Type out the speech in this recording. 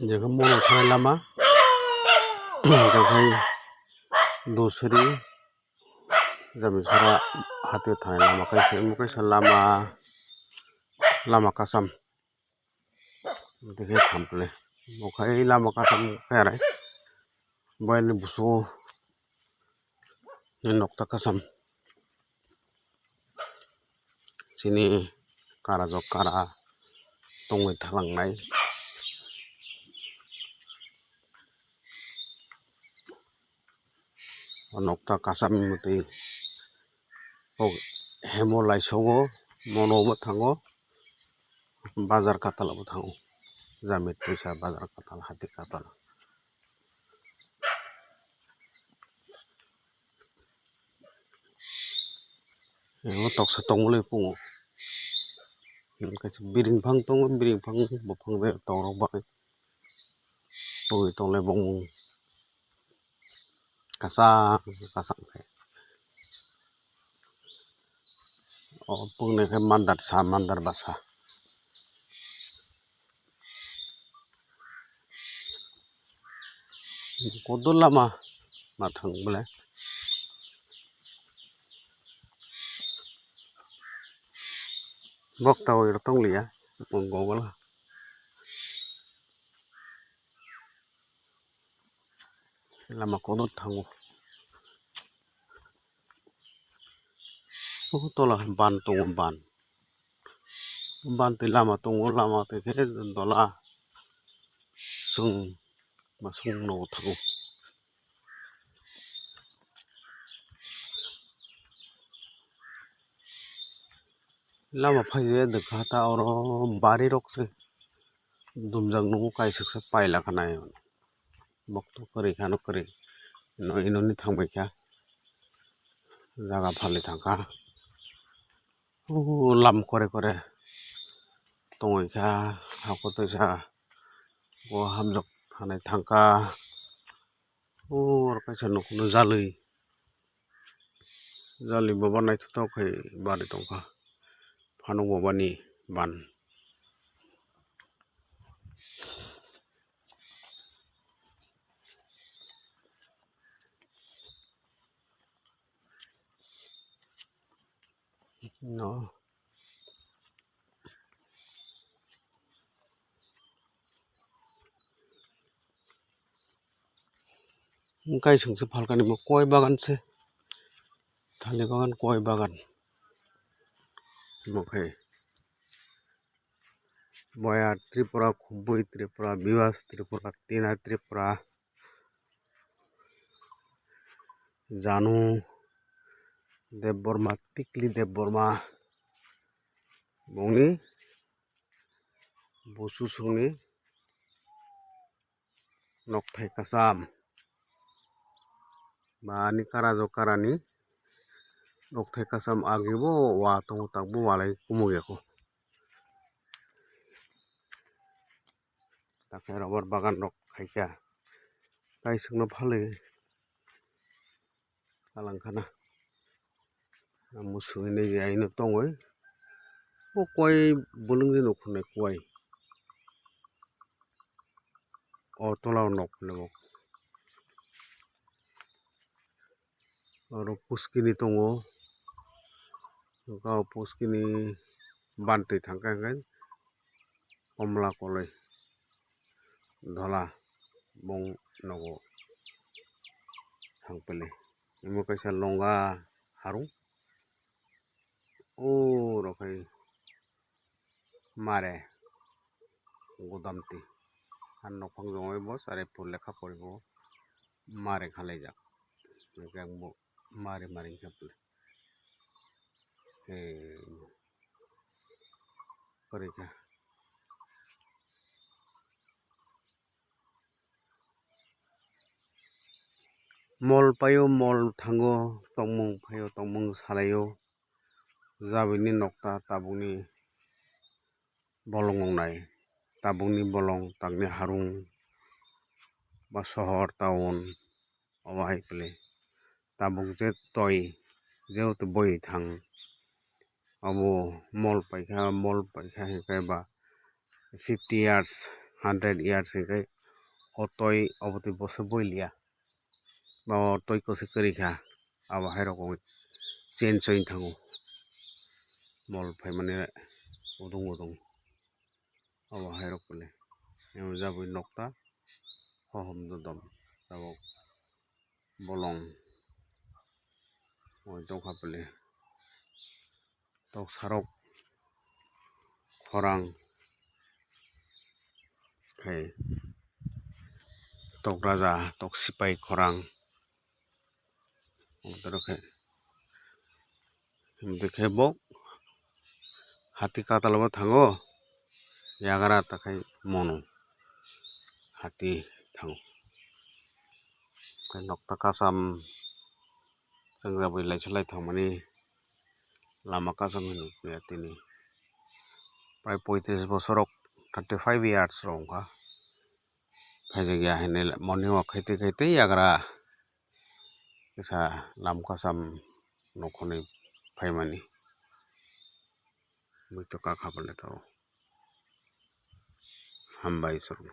जगह मोनो थानाय लामा जगह दूसरी जमिसरा हाथे थानाय लामा कैसे लामा kasam देखे थामप्ले मोखाय लामा kasam पेराय बायले बुसु नक्ता kasam सिनि कारा जक कारा तंगै थालांनाय नक्ता kasam मते हेमोलाय सगो मनोबो थांगो बाजार कातालाबो थांगो जामे तुसा बाजार काताल हाथि काताल एहो तक्सा तंगले पुङो कैसे बिरिं फां तंगो बिरिं फां बफां बे तंरक बाय तोय तंले बं kasa खाय ओ पुंने के mandar basa kodol lama mathang bele bok taw tong liya gogol lama kodot thango tola ban tong ban te lama te ke dola sung masung no thango lama phaje de khata oro bari rok se dumjang no kai saksa paila khanai bokto kare khano kare no inoni thangbai kha jaga phale thangka lam kore tongoi kha hakotoi sa o hamjok thanai thangka or kaisa nokno jali baba nai thok khai bari tongka phano bobani ban no kai sungse phalkani mo koi bagan se thale bagan koi bagan mokai boya tripura khubui tripura biwas tripura tina tripura janu debborma tikli debborma bongni busu sungni nokthai kasam bani karajo karani nokthai kasam agibo wa tong takbo walai kumugeko takai robar bagan rok khaika kai sungno phale alangkhana musui nei aino tongoi o koi bulungni nokhne koi o tola nokne bok oro puskini tongo ga puskini bante thangka ngai komla kolai dhola bong nogo thangpele imo kaisa longa harung o rokai mare godamti an nokphang jongoi bo sare phul lekha poribo mare khalaijak ekangbo mare khaple korika mol payo mol thango tongmung phayo tongmung salayo jabini nokta tabungni bolong nai tabungni bolong tangni harung ba sohor town awai ple tabung je toy jeut boi thang abo mol paikha hekai ba 50 years 100 years ke otoi oboti bose boilia ba otoi ko se kari kha aba hairo ko change oin thango mol phai mane udung aba hairo kole emo jabui nokta hohom dodom jabo bolong oi dongkha pele tok sarok khorang khai tok raja tok sipai khorang odrokhe dekhe bok hati katalaba thango yagra takai mono hati thango kai nokta kasam sangjabui laisalai thangmani lama kasam hinu tini prai 35 bosorok 35 years rongkha phaijagya hene morning walk khaite yagra kisa lam kasam nokhoni phaimani buito ka khabale to hambai soro